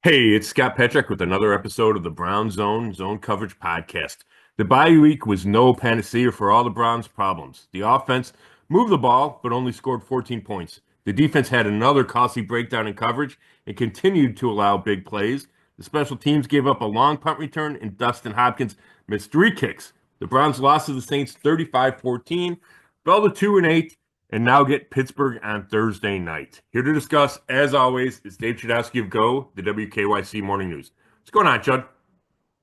Hey, it's Scott Petrak with another episode of the Brown Zone Coverage Podcast. The bye week was no panacea for all the Browns' problems. The offense moved the ball, but only scored 14 points. The defense had another costly breakdown in coverage and continued to allow big plays. The special teams gave up a long punt return, and Dustin Hopkins missed three kicks. The Browns lost to the Saints 35-14, fell to 2-8, and now get Pittsburgh on Thursday night. Here to discuss, as always, is Dave Chudowsky of the WKYC Morning News. What's going on, Chud?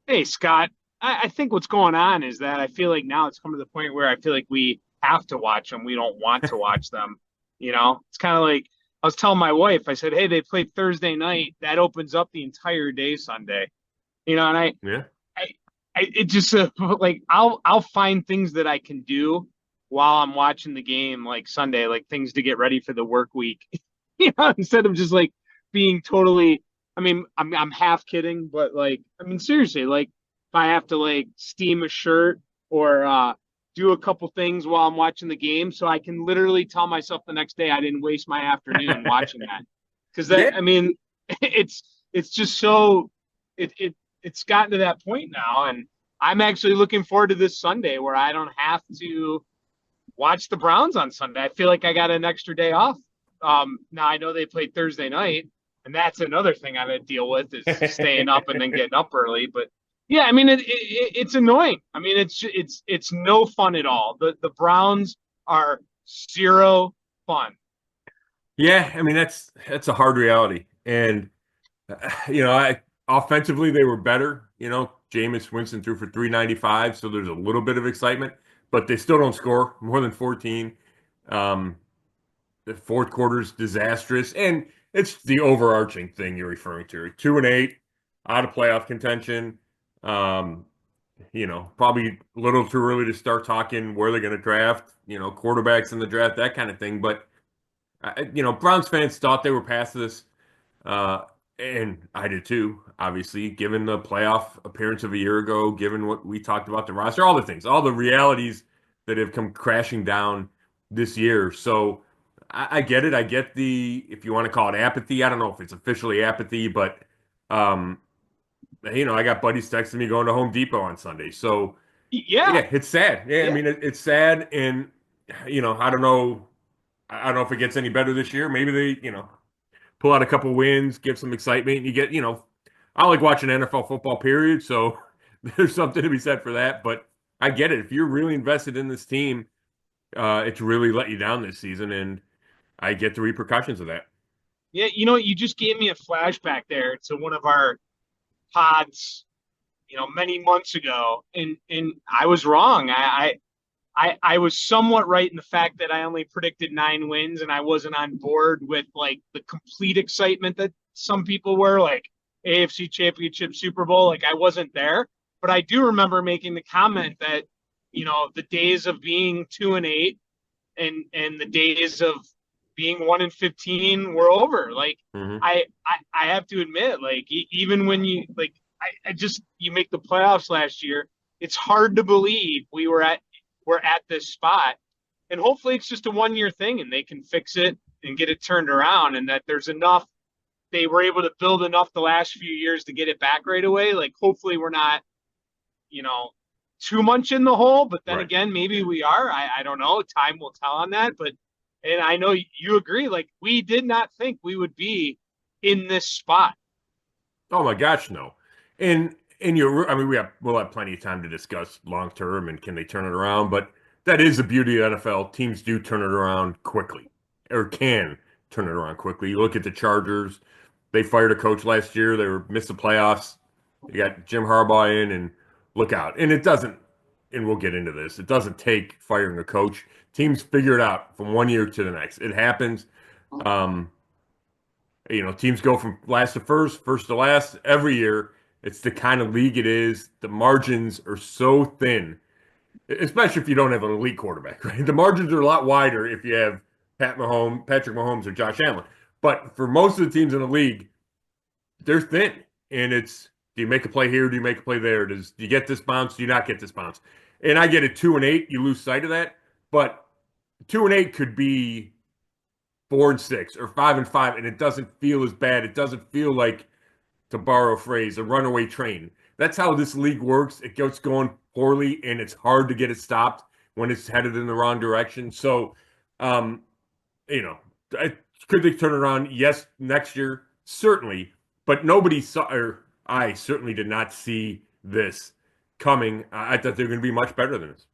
Hey, Scott. I think what's going on is that I feel like now it's come to the point where I feel like we have to watch them. We don't want to watch them. It's kind of like I was telling my wife, I said, hey, they played Thursday night. That opens up the entire day Sunday. And Yeah. I, it just like I'll find things that I can do while I'm watching the game, like Sunday, like things to get ready for the work week. Instead of just like being totally. I mean, I'm half kidding, but like, I mean, seriously, like if I have to like steam a shirt or do a couple things while I'm watching the game, so I can literally tell myself the next day I didn't waste my afternoon watching that. Because Yeah. that, I mean, it's it's just so it's gotten to that point now, and I'm actually looking forward to this Sunday where I don't have to watch the Browns on Sunday. I feel like I got an extra day off. Now I know they played Thursday night, and that's another thing I got to deal with is staying up and then getting up early. But yeah, I mean it's annoying. I mean it's no fun at all. The Browns are zero fun. Yeah, I mean that's a hard reality. And I offensively they were better. Jameis Winston threw for 395, so there's a little bit of excitement, but they still don't score more than 14. Um, the fourth quarter's disastrous, and it's the overarching thing you're referring to. 2-8, out of playoff contention. Um, probably a little too early to start talking where they're going to draft, quarterbacks in the draft, that kind of thing. But Browns fans thought they were past this, uh, and I did too. Obviously, given the playoff appearance of a year ago, given what we talked about the roster, all the things, all the realities that have come crashing down this year. So I get it. I get the, if you want to call it apathy. I don't know if it's officially apathy, but um, I got buddies texting me going to Home Depot on Sunday. So Yeah, yeah, it's sad. Yeah, I yeah. mean it's sad, and I don't know. I don't know if it gets any better this year. Maybe they, pull out a couple wins, give some excitement. You get, I like watching NFL football, period. So there's something to be said for that. But I get it. If you're really invested in this team, it's really let you down this season, and I get the repercussions of that. Yeah, you just gave me a flashback there to one of our pods, many months ago, and I was wrong. I was somewhat right in the fact that I only predicted 9 wins and I wasn't on board with like the complete excitement that some people were, like AFC Championship, Super Bowl. Like I wasn't there, but I do remember making the comment that the days of being 2-8 and the days of being 1-15 were over. Like Hmm. I have to admit, like even when you like I just you make the playoffs last year, it's hard to believe we're at this spot. And hopefully it's just a 1 year thing and they can fix it and get it turned around, and that there's enough, they were able to build enough the last few years to get it back right away. Like hopefully we're not, you know, too much in the hole, but then Right. again, maybe we are. I don't know. Time will tell on that. But and I know you agree, like we did not think we would be in this spot. Oh my gosh, no. And I mean, we'll have plenty of time to discuss long term and can they turn it around, but that is the beauty of NFL. Teams do turn it around quickly, or can turn it around quickly. You look at the Chargers; they fired a coach last year. They were missed the playoffs. They got Jim Harbaugh in, and look out. And it doesn't. And we'll get into this. It doesn't take firing a coach. Teams figure it out from one year to the next. It happens. Um, teams go from last to first, first to last every year. It's the kind of league it is. The margins are so thin, especially if you don't have an elite quarterback, right? The margins are a lot wider if you have Patrick Mahomes, or Josh Allen. But for most of the teams in the league, they're thin. And it's, do you make a play here? Do you make a play there? Do you get this bounce? Do you not get this bounce? And I get it, 2-8, you lose sight of that. But 2-8 could be 4-6 or 5-5, and it doesn't feel as bad. It doesn't feel like to borrow a phrase, a runaway train. That's how this league works. It gets going poorly, and it's hard to get it stopped when it's headed in the wrong direction. So, um, you know, could they turn it around? Yes, next year, certainly. But nobody saw, or I certainly did not see this coming. I thought they were going to be much better than this.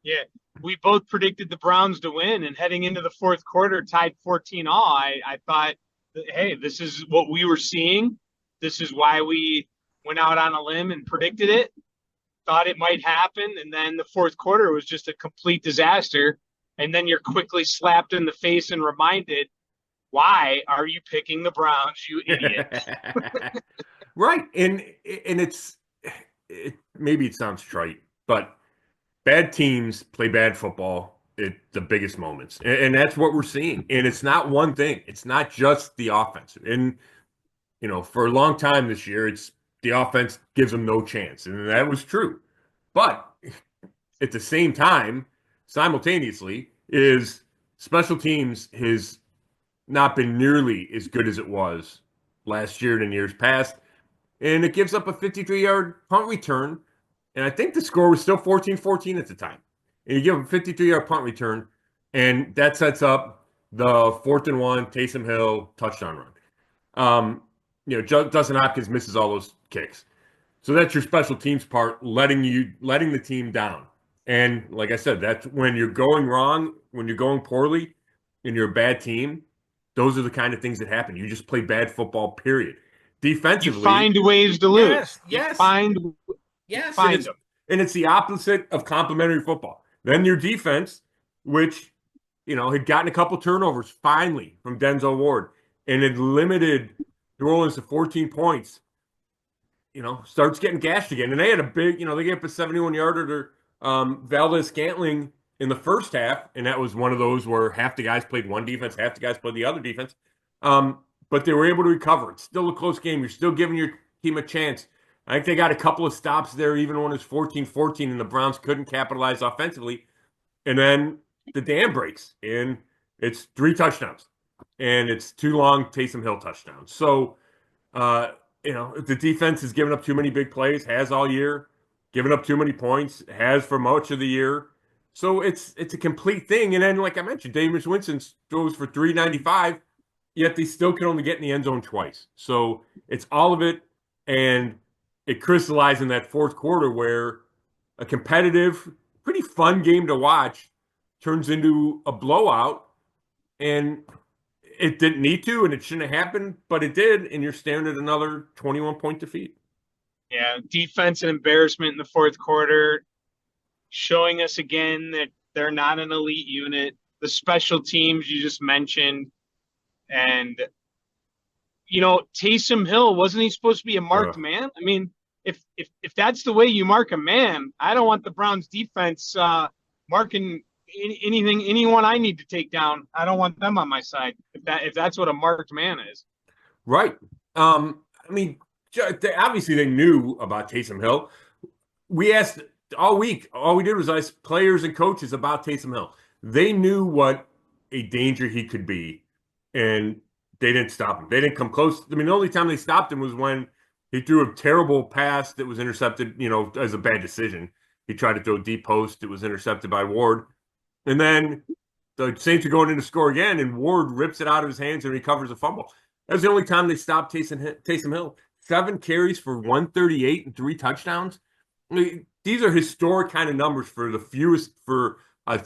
Yeah, we both predicted the Browns to win, and heading into the fourth quarter, tied 14-all. I thought, hey, this is what we were seeing. This is why we went out on a limb and predicted it. Thought it might happen, and then the fourth quarter was just a complete disaster. And then you're quickly slapped in the face and reminded, why are you picking the Browns, you idiot? Right, and maybe it sounds trite, but bad teams play bad football at the biggest moments. And that's what we're seeing. And it's not one thing. It's not just the offense. And, for a long time this year, it's the offense gives them no chance. And that was true. But at the same time, simultaneously, is special teams has not been nearly as good as it was last year and in years past. And it gives up a 53-yard punt return. And I think the score was still 14-14 at the time. And you give them a 53-yard punt return, and that sets up the 4th and 1 Taysom Hill touchdown run. Dustin Hopkins misses all those kicks. So that's your special teams part, letting the team down. And like I said, that's when you're going wrong, when you're going poorly, and you're a bad team, those are the kind of things that happen. You just play bad football, period. Defensively, you find ways to lose. Yes. Yes, and it's the opposite of complimentary football. Then your defense, which had gotten a couple turnovers finally from Denzel Ward, and had limited New Orleans to 14 points. Starts getting gashed again, and they had a big. They gave up a 71-yarder to Valdez-Scantling in the first half, and that was one of those where half the guys played one defense, half the guys played the other defense. But they were able to recover. It's still a close game. You're still giving your team a chance. I think they got a couple of stops there, even when it was 14-14, and the Browns couldn't capitalize offensively. And then the dam breaks, and it's 3 touchdowns. And it's 2 long Taysom Hill touchdowns. So, the defense has given up too many big plays, has all year, given up too many points, has for much of the year. So it's a complete thing. And then, like I mentioned, Jameis Winston throws for 395, yet they still can only get in the end zone twice. So it's all of it. And it crystallized in that fourth quarter where a competitive, pretty fun game to watch turns into a blowout. And it didn't need to, and it shouldn't have happened, but it did, and you're staring at another 21-point defeat. Yeah, defense and embarrassment in the fourth quarter, showing us again that they're not an elite unit. The special teams you just mentioned, and Taysom Hill, wasn't he supposed to be a marked man? I mean, if that's the way you mark a man, I don't want the Browns defense marking anyone I need to take down. I don't want them on my side if that's what a marked man is. Right. Obviously they knew about Taysom Hill. We asked all week. All we did was ask players and coaches about Taysom Hill. They knew what a danger he could be, and they didn't stop him. They didn't come close. The only time they stopped him was when he threw a terrible pass that was intercepted, as a bad decision. He tried to throw a deep post. It was intercepted by Ward. And then the Saints are going in to score again, and Ward rips it out of his hands and recovers a fumble. That was the only time they stopped Taysom Hill. 7 carries for 138 and 3 touchdowns. These are historic kind of numbers for the fewest, for a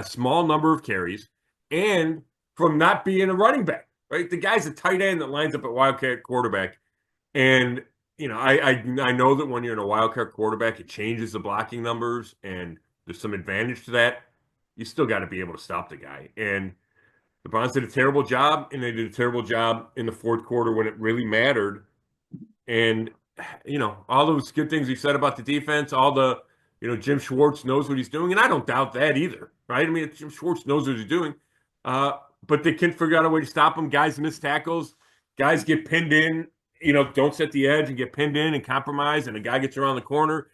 small number of carries, and from not being a running back, right? The guy's a tight end that lines up at Wildcat quarterback. And, I know that when you're in a Wildcat quarterback, it changes the blocking numbers, and there's some advantage to that. You still got to be able to stop the guy. And the Browns did a terrible job, and they did a terrible job in the fourth quarter when it really mattered. And, all those good things you said about the defense, all the, Jim Schwartz knows what he's doing. And I don't doubt that either, right? Jim Schwartz knows what he's doing. But they can't figure out a way to stop him. Guys miss tackles. Guys get pinned in, don't set the edge and get pinned in and compromise, and a guy gets around the corner.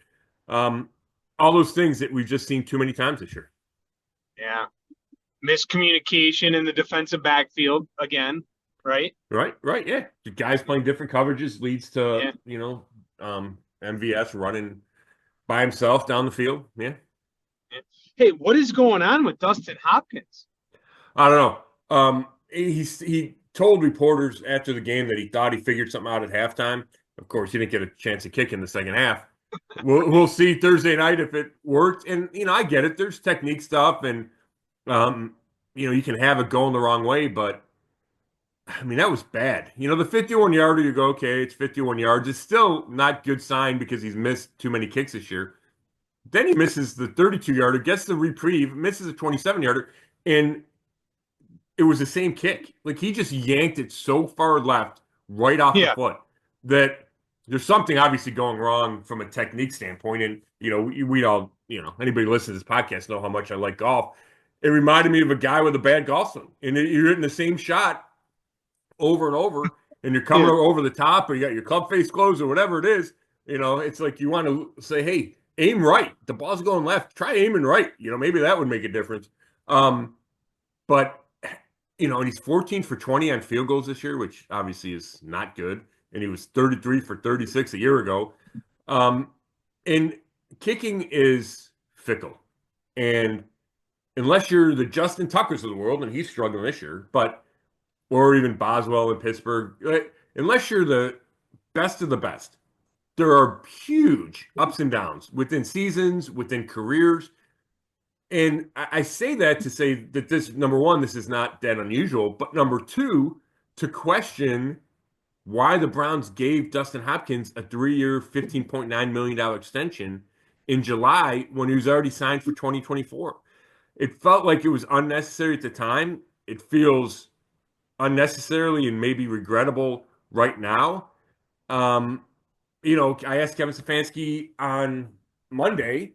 All those things that we've just seen too many times this year. Yeah. Miscommunication in the defensive backfield again. right? Right, yeah. The guys playing different coverages leads to, Yeah. MVS running by himself down the field. Yeah. Yeah. Hey, what is going on with Dustin Hopkins? I don't know. He told reporters after the game that he thought he figured something out at halftime. Of course, he didn't get a chance to kick in the second half. We'll see Thursday night if it worked. And I get it. There's technique stuff, and um, you can have it going the wrong way, but I mean that was bad. The 51 yarder, you go, okay, it's 51 yards. It's still not good sign because he's missed too many kicks this year. Then he misses the 32 yarder, gets the reprieve, misses a 27 yarder, and it was the same kick. Like he just yanked it so far left, right off the Yeah. foot, that there's something obviously going wrong from a technique standpoint. And we all, anybody listening to this podcast know how much I like golf. It reminded me of a guy with a bad golf swing, and you're hitting the same shot over and over, and you're coming Yeah. over the top, or you got your club face closed, or whatever it is. It's like you want to say, hey, aim right. The ball's going left. Try aiming right. Maybe that would make a difference. But and he's 14 for 20 on field goals this year, which obviously is not good. And he was 33 for 36 a year ago. And kicking is fickle. And unless you're the Justin Tuckers of the world, and he's struggling this year, or even Boswell in Pittsburgh, unless you're the best of the best, there are huge ups and downs within seasons, within careers. And I say that to say that this, number one, this is not that unusual, but number two, to question why the Browns gave Dustin Hopkins a 3-year, $15.9 million extension in July when he was already signed for 2024. It felt like it was unnecessary at the time. It feels unnecessarily and maybe regrettable right now. I asked Kevin Stefanski on Monday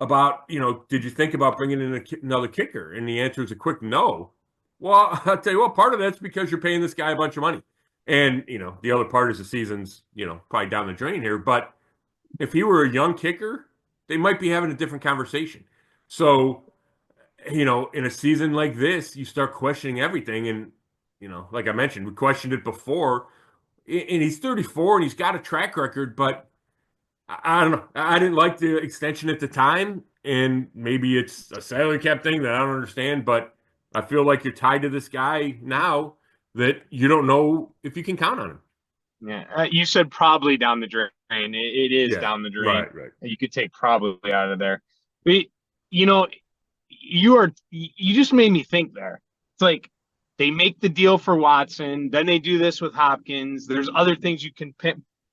about, did you think about bringing in another kicker? And the answer is a quick no. Well, I'll tell you what, part of that's because you're paying this guy a bunch of money. And, the other part is the season's, probably down the drain here. But if he were a young kicker, they might be having a different conversation. So, in a season like this, you start questioning everything. And, like I mentioned, we questioned it before. And he's 34 and he's got a track record, but I don't know. I didn't like the extension at the time, and maybe it's a salary cap thing that I don't understand, but I feel like you're tied to this guy now that you don't know if you can count on him. Yeah. You said probably down the drain. It is Yeah, down the drain. right. You could take probably out of there. But, you know, you just made me think there. It's like they make the deal for Watson, then they do this with Hopkins. There's other things you can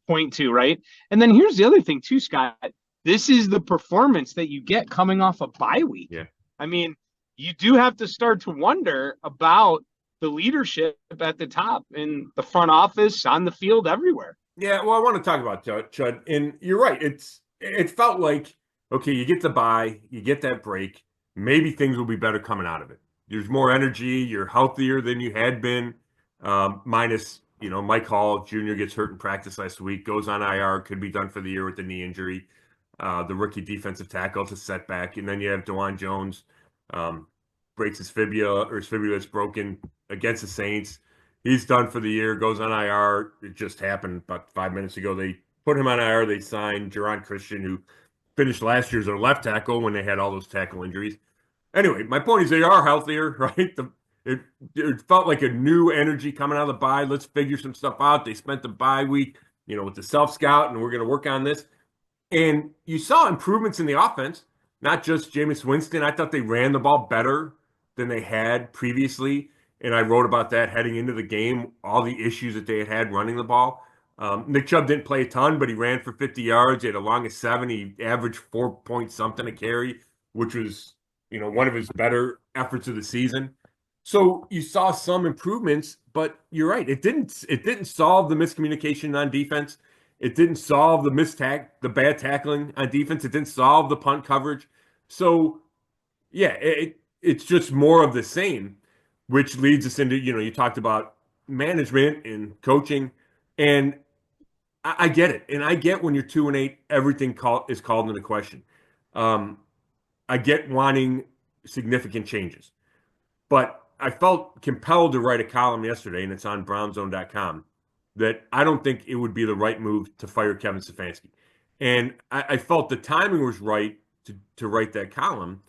point to, right? And then here's the other thing too, Scott. This is the performance that you get coming off a bye week. Yeah. I mean, you do have to start to wonder about the leadership at the top in the front office, on the field, everywhere. Yeah, well, I want to talk about Chud, and you're right. It felt like, okay, you get the bye, you get that break, maybe things will be better coming out of it. There's more energy, you're healthier than you had been, minus, Mike Hall Jr. gets hurt in practice last week, goes on IR, could be done for the year with the knee injury. The rookie defensive tackle, it's a setback. And then you have Dawand Jones, breaks his fibula, or his fibula is broken against the Saints. He's done for the year, goes on IR. It just happened about 5 minutes ago. They put him on IR. They signed Jaron Christian, who finished last year as their left tackle when they had all those tackle injuries. Anyway, my point is they are healthier, right? It felt like a new energy coming out of the bye. Let's figure some stuff out. They spent the bye week, with the self-scout, and we're going to work on this. And you saw improvements in the offense, not just Jameis Winston. I thought they ran the ball better than they had previously. And I wrote about that heading into the game, all the issues that they had running the ball. Nick Chubb didn't play a ton, but he ran for 50 yards. He had a long of 7. He averaged 4 point something a carry, which was, one of his better efforts of the season. So you saw some improvements, but you're right. It didn't solve the miscommunication on defense. It didn't solve the bad tackling on defense. It didn't solve the punt coverage. So, yeah, it's just more of the same, which leads us into, you talked about management and coaching. And I get it. And I get when you're 2-8, everything is called into question. I get wanting significant changes. But I felt compelled to write a column yesterday, and it's on brownzone.com, that I don't think it would be the right move to fire Kevin Stefanski. And I felt the timing was right to write that column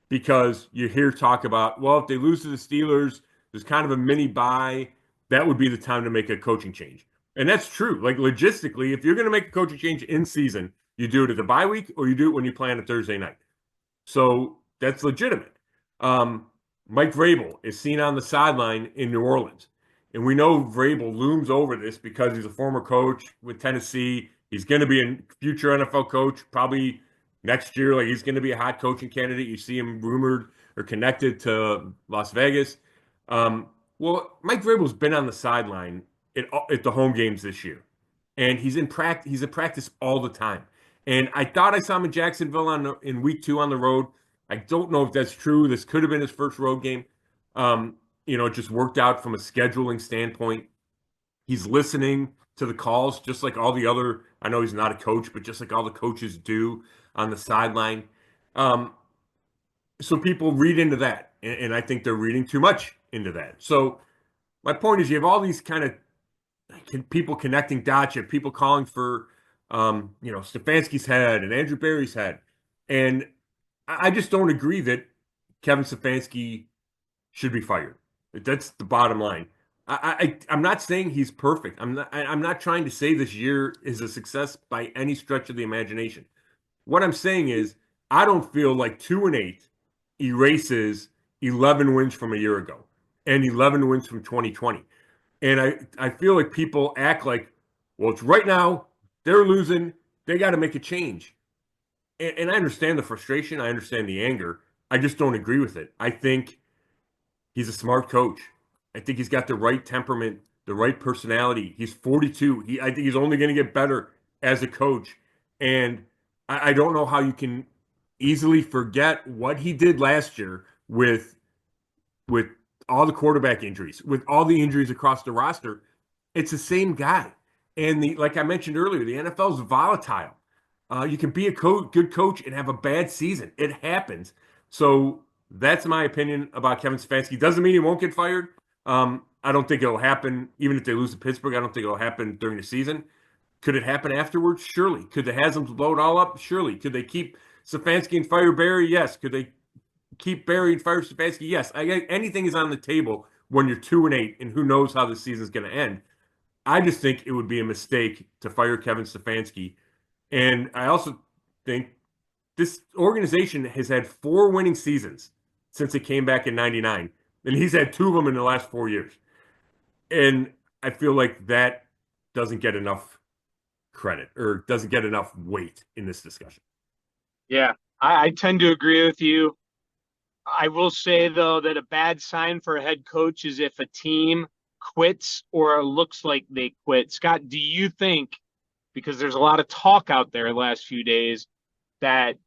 because you hear talk about, well, if they lose to the Steelers, there's kind of a mini bye. That would be the time to make a coaching change. And that's true. Like logistically, if you're going to make a coaching change in season, you do it at the bye week or you do it when you play on a Thursday night. So that's legitimate. Mike Vrabel is seen on the sideline in New Orleans. And we know Vrabel looms over this because he's a former coach with Tennessee. He's going to be a future NFL coach, probably next year. Like he's going to be a hot coaching candidate. You see him rumored or connected to Las Vegas. Well, Mike Vrabel's been on the sideline at the home games this year, and he's in practice. He's at practice all the time. And I thought I saw him in Jacksonville in week 2 on the road. I don't know if that's true. This could have been his first road game. It just worked out from a scheduling standpoint. He's listening to the calls just like all the other, I know he's not a coach, but just like all the coaches do on the sideline. So people read into that, and I think they're reading too much into that. So my point is you have all these kind of people connecting dots, you have people calling for Stefanski's head and Andrew Berry's head. And I just don't agree that Kevin Stefanski should be fired. That's the bottom line. I'm not saying he's perfect. I'm not trying to say this year is a success by any stretch of the imagination. What I'm saying is I don't feel like 2-8 erases 11 wins from a year ago and 11 wins from 2020. And I feel like people act like, well, it's right now, they're losing, they got to make a change. And I understand the frustration, I understand the anger. I just don't agree with it. I think he's a smart coach. I think he's got the right temperament, the right personality. He's 42. I think he's only going to get better as a coach. And I don't know how you can easily forget what he did last year with all the quarterback injuries, with all the injuries across the roster. It's the same guy. And like I mentioned earlier, the NFL is volatile. You can be a good coach and have a bad season. It happens. So that's my opinion about Kevin Stefanski. Doesn't mean he won't get fired. I don't think it'll happen, even if they lose to Pittsburgh. I don't think it'll happen during the season. Could it happen afterwards? Surely. Could the Haslam's blow it all up? Surely. Could they keep Stefanski and fire Barry? Yes. Could they keep Barry and fire Stefanski? Yes. Anything is on the table when you're 2-8, and who knows how the season's going to end. I just think it would be a mistake to fire Kevin Stefanski. And I also think this organization has had 4 winning seasons since it came back in 99. And he's had 2 of them in the last 4 years. And I feel like that doesn't get enough credit or doesn't get enough weight in this discussion. Yeah, I tend to agree with you. I will say, though, that a bad sign for a head coach is if a team quits or looks like they quit. Scott, do you think, because there's a lot of talk out there the last few days, that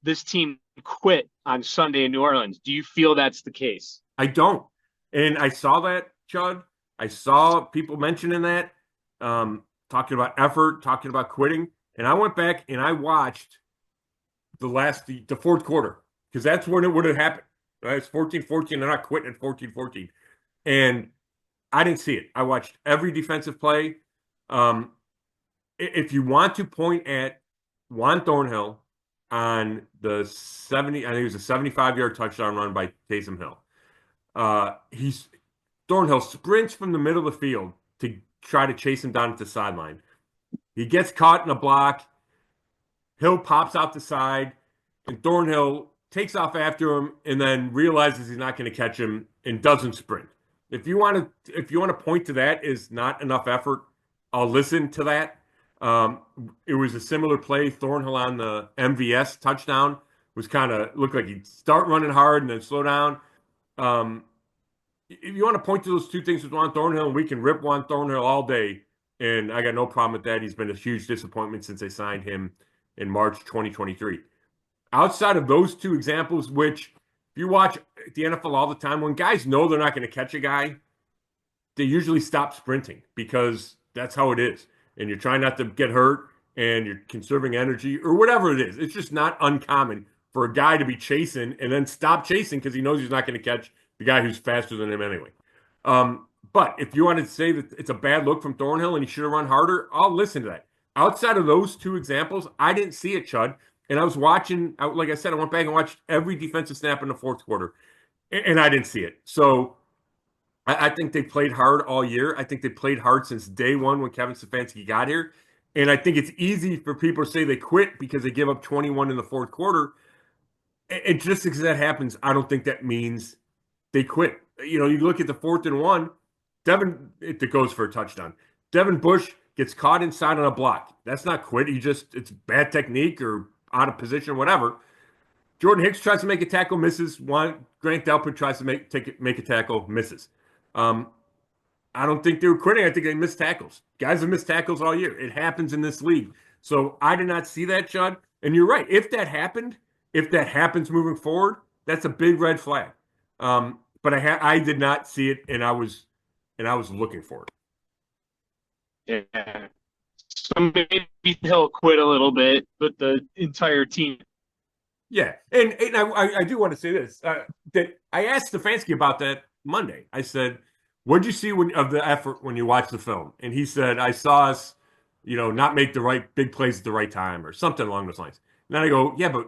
this team quit on Sunday in New Orleans? Do you feel that's the case? I don't. And I saw that, Chud. I saw people mentioning that, talking about effort, talking about quitting. And I went back and I watched the fourth quarter, because that's when it would have happened. Right? It's 14-14. They're not quitting at 14-14. And I didn't see it. I watched every defensive play. If you want to point at Juan Thornhill on the 70, I think it was a 75-yard touchdown run by Taysom Hill. Thornhill sprints from the middle of the field to try to chase him down at the sideline. He gets caught in a block. Hill pops out the side, and Thornhill takes off after him and then realizes he's not going to catch him and doesn't sprint. If you want to point to that as not enough effort, I'll listen to that. It was a similar play. Thornhill on the MVS touchdown was looked like he'd start running hard and then slow down. If you want to point to those two things with Juan Thornhill, we can rip Juan Thornhill all day, and I got no problem with that. He's been a huge disappointment since they signed him in March 2023. Outside of those two examples, which if you watch the NFL all the time, when guys know they're not going to catch a guy, they usually stop sprinting because that's how it is. And you're trying not to get hurt and you're conserving energy or whatever it is. It's just not uncommon for a guy to be chasing and then stop chasing because he knows he's not going to catch the guy who's faster than him anyway. But if you wanted to say that it's a bad look from Thornhill and he should have run harder, I'll listen to that. Outside of those two examples, I didn't see it, Chud. And I was watching, like I said, I went back and watched every defensive snap in the fourth quarter, and I didn't see it. So I think they played hard all year. I think they played hard since day one when Kevin Stefanski got here. And I think it's easy for people to say they quit because they give up 21 in the fourth quarter. And just because that happens, I don't think that means they quit. You know, you look at the 4th and 1, it goes for a touchdown. Devin Bush gets caught inside on a block. That's not quit. It's bad technique or out of position, whatever. Jordan Hicks tries to make a tackle, misses. Grant Delpit tries to make a tackle, misses. I don't think they were quitting. I think they missed tackles. Guys have missed tackles all year. It happens in this league. So I did not see that, Judd. And you're right. If that happens moving forward, that's a big red flag. But I did not see it, and I was looking for it. Yeah. So maybe he'll quit a little bit, but the entire team. Yeah, and I do want to say this. That I asked Stefanski about that Monday. I said, "What'd you see of the effort when you watched the film?" And he said, "I saw us, not make the right big plays at the right time, or something along those lines." And then I go, "Yeah, but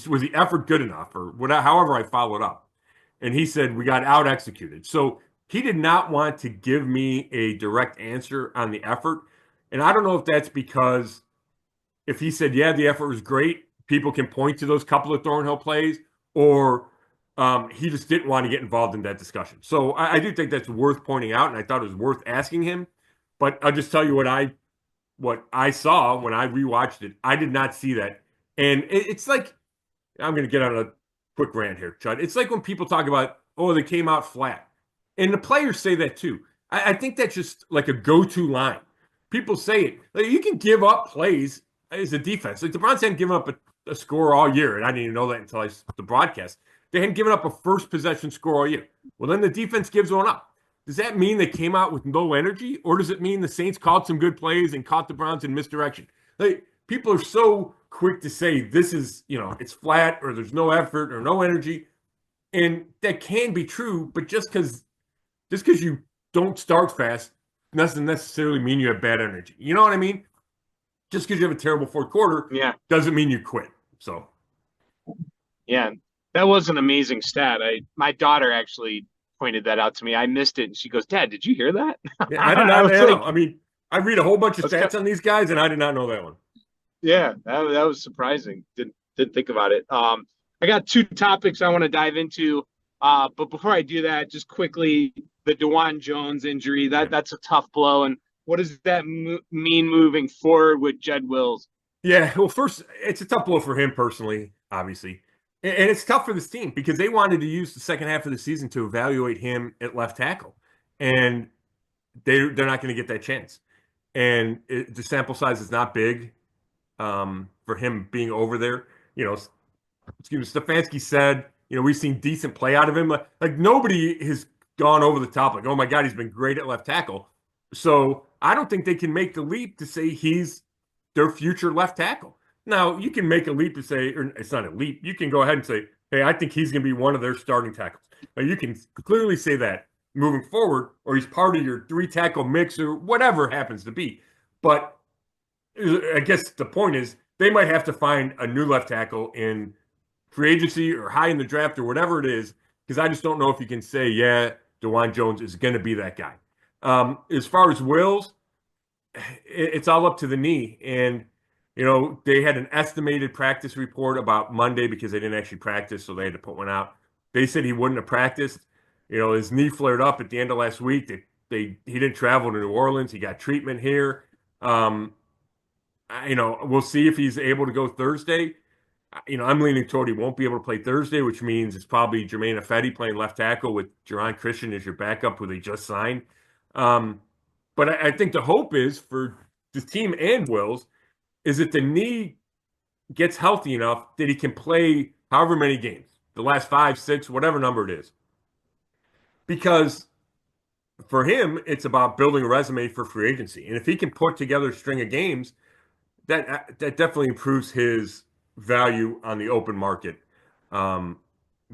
was the effort good enough, or whatever?" However, I followed up, and he said we got out executed. So he did not want to give me a direct answer on the effort, and I don't know if that's because if he said, "Yeah, the effort was great," people can point to those couple of Thornhill plays, or he just didn't want to get involved in that discussion. So I do think that's worth pointing out, and I thought it was worth asking him. But I'll just tell you what I saw when I rewatched it. I did not see that, and it's like I'm going to get on a quick rant here, Chud. It's like when people talk about, oh, they came out flat, and the players say that too. I think that's just like a go-to line. People say it. Like, you can give up plays as a defense. Like the Browns hadn't given up a score all year, and I didn't even know that until the broadcast. They hadn't given up a first possession score all year. Well, then the defense gives one up. Does that mean they came out with no energy, or does it mean the Saints called some good plays and caught the Browns in misdirection? Like, people are so quick to say this is, it's flat or there's no effort or no energy, and that can be true. But just because you don't start fast doesn't necessarily mean you have bad energy. You know what I mean? Just because you have a terrible fourth quarter, doesn't mean you quit. So, yeah, that was an amazing stat. My daughter actually pointed that out to me. I missed it, and she goes, "Dad, did you hear that?" Yeah, I did not know. I mean, I read a whole bunch of stats on these guys, and I did not know that one. Yeah, that was surprising. Didn't think about it. I got two topics I want to dive into, but before I do that, just quickly, the Dawand Jones injury. That's a tough blow, and what does that mean moving forward with Jed Wills? Yeah, well, first, it's a tough blow for him personally, obviously. And it's tough for this team because they wanted to use the second half of the season to evaluate him at left tackle. And they're not going to get that chance. And the sample size is not big for him being over there. Stefanski said, we've seen decent play out of him. Like nobody has gone over the top. Like, oh my God, he's been great at left tackle. So I don't think they can make the leap to say he's their future left tackle. Now, you can make a leap to say, or it's not a leap. You can go ahead and say, hey, I think he's going to be one of their starting tackles. Now, you can clearly say that moving forward, or he's part of your 3-tackle mix or whatever happens to be. But I guess the point is they might have to find a new left tackle in free agency or high in the draft or whatever it is, because I just don't know if you can say, yeah, Dawand Jones is going to be that guy. As far as Wills, it's all up to the knee. And, they had an estimated practice report about Monday because they didn't actually practice, so they had to put one out. They said he wouldn't have practiced. His knee flared up at the end of last week. He didn't travel to New Orleans. He got treatment here. We'll see if he's able to go Thursday. I'm leaning toward he won't be able to play Thursday, which means it's probably Jermaine Ifedi playing left tackle with Jerron Christian as your backup, who they just signed. But I think the hope is for this team and Wills is that the knee gets healthy enough that he can play however many games, the last 5, 6, whatever number it is. Because for him, it's about building a resume for free agency. And if he can put together a string of games, that definitely improves his value on the open market.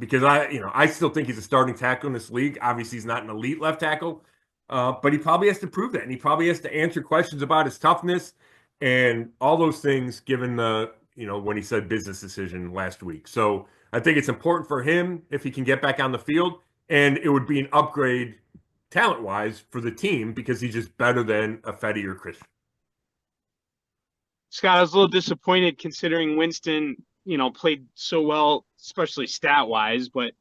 because I still think he's a starting tackle in this league. Obviously, he's not an elite left tackle, but he probably has to prove that, and he probably has to answer questions about his toughness and all those things, given the when he said business decision last week. So I think it's important for him if he can get back on the field, and it would be an upgrade talent-wise for the team because he's just better than a Fetty or Christian. Scott, I was a little disappointed considering Winston, played so well, especially stat wise, but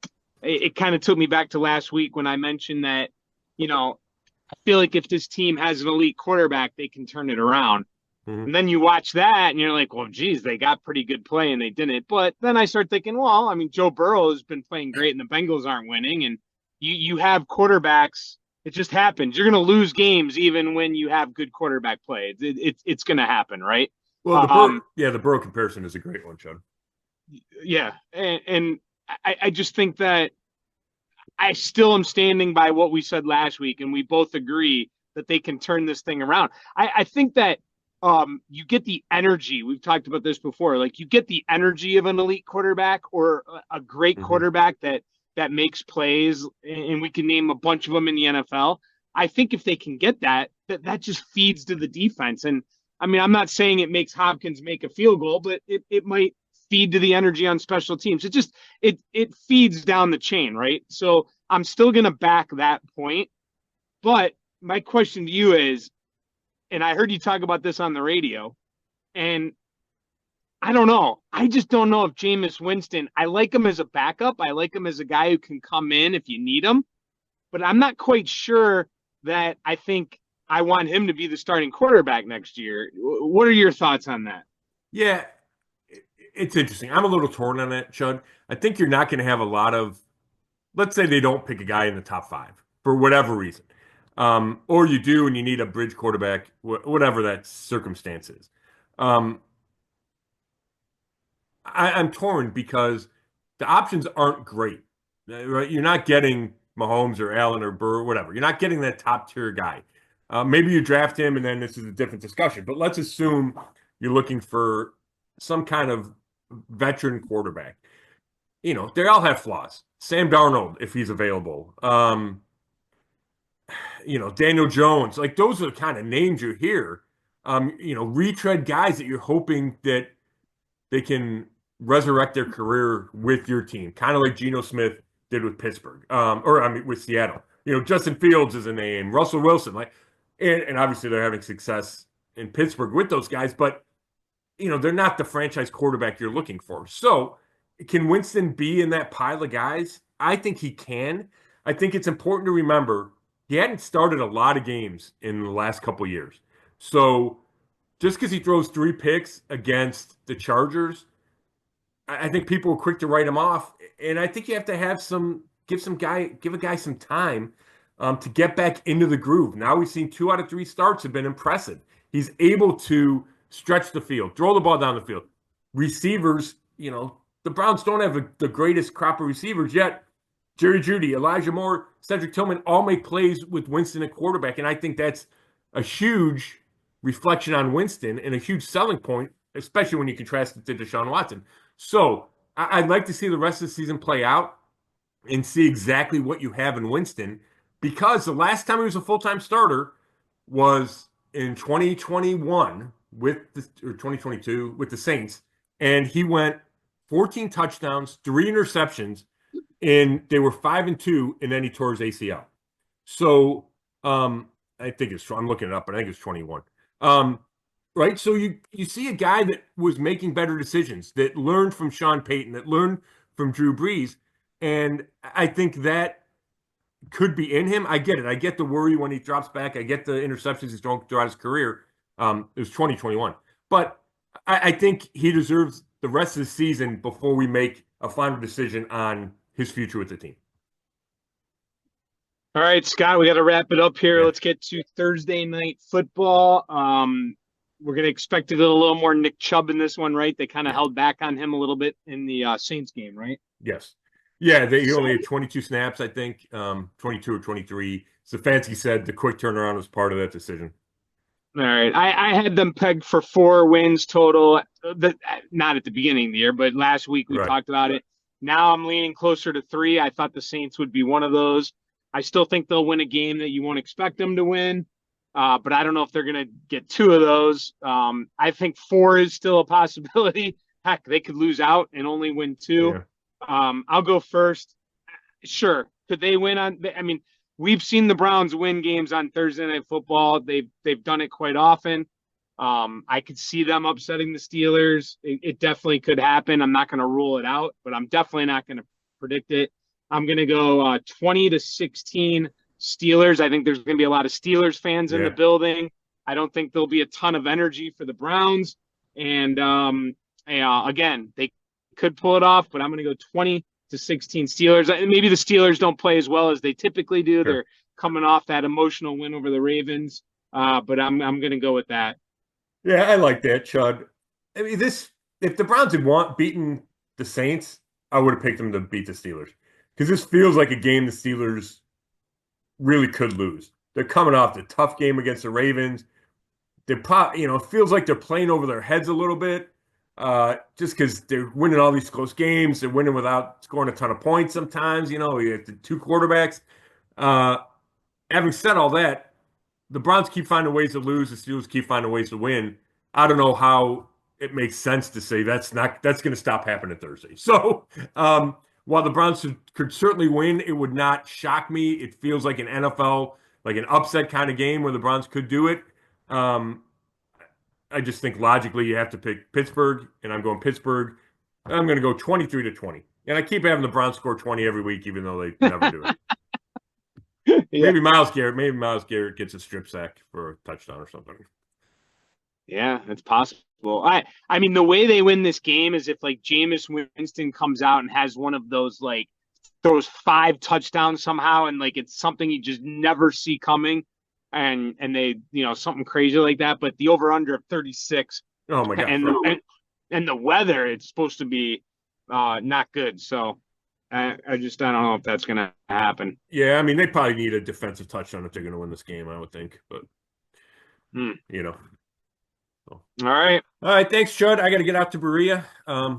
it kind of took me back to last week when I mentioned that, I feel like if this team has an elite quarterback, they can turn it around. Mm-hmm. And then you watch that and you're like, well, geez, they got pretty good play and they didn't. But then I start thinking, well, I mean, Joe Burrow has been playing great and the Bengals aren't winning. And you have quarterbacks. It just happens. You're going to lose games even when you have good quarterback play. It's going to happen, right? Well, the Burrow comparison is a great one, Chud. Yeah, and I just think that I still am standing by what we said last week, and we both agree that they can turn this thing around. I think that you get the energy. We've talked about this before. Like you get the energy of an elite quarterback or a great quarterback that makes plays, and we can name a bunch of them in the NFL. I think if they can get that just feeds to the defense. And I mean, I'm not saying it makes Hopkins make a field goal, but it might feed to the energy on special teams. It feeds down the chain, right? So I'm still going to back that point. But my question to you is, and I heard you talk about this on the radio, and I don't know. I just don't know if Jameis Winston, I like him as a backup. I like him as a guy who can come in if you need him. But I'm not quite sure that I think I want him to be the starting quarterback next year. What are your thoughts on that? Yeah, it's interesting. I'm a little torn on that, Chud. I think you're not going to have a lot of, let's say they don't pick a guy in the top 5 for whatever reason. Or you do and you need a bridge quarterback, whatever that circumstance is. I'm torn because the options aren't great. Right? You're not getting Mahomes or Allen or Burr or whatever. You're not getting that top tier guy. Maybe you draft him and then this is a different discussion. But let's assume you're looking for some kind of veteran quarterback. They all have flaws. Sam Darnold, if he's available. Daniel Jones. Like those are the kind of names you hear. Retread guys that you're hoping that they can resurrect their career with your team, kind of like Geno Smith did with Pittsburgh, with Seattle. Justin Fields is a name, Russell Wilson, and obviously they're having success in Pittsburgh with those guys, but they're not the franchise quarterback you're looking for. So, can Winston be in that pile of guys? I think he can. I think it's important to remember he hadn't started a lot of games in the last couple of years. So, just because he throws 3 picks against the Chargers, I think people were quick to write him off. And I think you have to have give a guy some time to get back into the groove. Now we've seen 2 out of 3 starts have been impressive. He's able to stretch the field, throw the ball down the field. Receivers, the Browns don't have the greatest crop of receivers yet. Jerry Jeudy, Elijah Moore, Cedric Tillman all make plays with Winston at quarterback. And I think that's a huge reflection on Winston and a huge selling point, especially when you contrast it to Deshaun Watson. So I'd like to see the rest of the season play out and see exactly what you have in Winston, because the last time he was a full-time starter was in 2021 or 2022 with the Saints, and he went 14 touchdowns, 3 interceptions, and they were 5-2, and then he tore his ACL. So I think it's, I'm looking it up, but I think it's 21. Right? So you see a guy that was making better decisions, that learned from Sean Payton, that learned from Drew Brees, and I think that could be in him. I get it. I get the worry when he drops back. I get the interceptions he's thrown throughout his career. It was 2021. But I think he deserves the rest of the season before we make a final decision on his future with the team. All right, Scott, we got to wrap it up here. Yeah. Let's get to Thursday night football. We're going to expect to get a little more Nick Chubb in this one, right? They kind of held back on him a little bit in the Saints game, right? Yes. Yeah, he only had 22 snaps, I think, 22 or 23. Stefanski said the quick turnaround was part of that decision. All right. I had them pegged for 4 wins total, not at the beginning of the year, but last week we talked about it. Now I'm leaning closer to 3. I thought the Saints would be one of those. I still think they'll win a game that you won't expect them to win, but I don't know if they're going to get 2 of those. I think 4 is still a possibility. Heck, they could lose out and only win 2. Yeah. I'll go first. Sure. Could they win on? I mean, we've seen the Browns win games on Thursday Night Football. They've done it quite often. I could see them upsetting the Steelers. It definitely could happen. I'm not going to rule it out, but I'm definitely not going to predict it. I'm going to go 20-16 Steelers. I think there's going to be a lot of Steelers fans in the building. I don't think there'll be a ton of energy for the Browns. And again, they could pull it off, but I'm going to go 20-16 Steelers. Maybe the Steelers don't play as well as they typically do. Sure. They're coming off that emotional win over the Ravens, but I'm going to go with that. Yeah, I like that, Chud. I mean, if the Browns had beaten the Saints, I would have picked them to beat the Steelers. Because this feels like a game the Steelers really could lose. They're coming off the tough game against the Ravens. It feels like they're playing over their heads a little bit. Just because they're winning all these close games. They're winning without scoring a ton of points sometimes. You have the 2 quarterbacks. Having said all that, the Browns keep finding ways to lose. The Steelers keep finding ways to win. I don't know how it makes sense to say that's going to stop happening Thursday. So while the Browns could certainly win, it would not shock me. It feels like an NFL, like an upset kind of game where the Browns could do it. I just think logically you have to pick Pittsburgh, and I'm going Pittsburgh. I'm going to go 23-20. And I keep having the Browns score 20 every week, even though they never do it. Yeah. Maybe Myles Garrett gets a strip sack for a touchdown or something. Yeah, it's possible. I mean, the way they win this game is if like Jameis Winston comes out and has one of those like throws 5 touchdowns somehow, and like it's something you just never see coming, and they something crazy like that. But the over under of 36. Oh my god! And the weather, it's supposed to be not good. So I don't know if that's going to happen. Yeah, I mean, they probably need a defensive touchdown if they're going to win this game, I would think. But, So. All right. Thanks, Chud. I got to get out to Berea.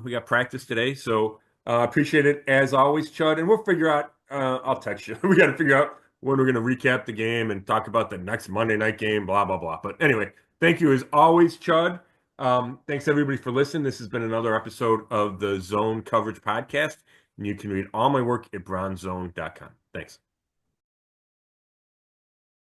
We got practice today. So appreciate it as always, Chud. And we'll figure out, I'll text you. We got to figure out when we're going to recap the game and talk about the next Monday night game, blah, blah, blah. But anyway, thank you as always, Chud. Thanks, everybody, for listening. This has been another episode of the Zone Coverage Podcast. And you can read all my work at bronzezone.com. Thanks.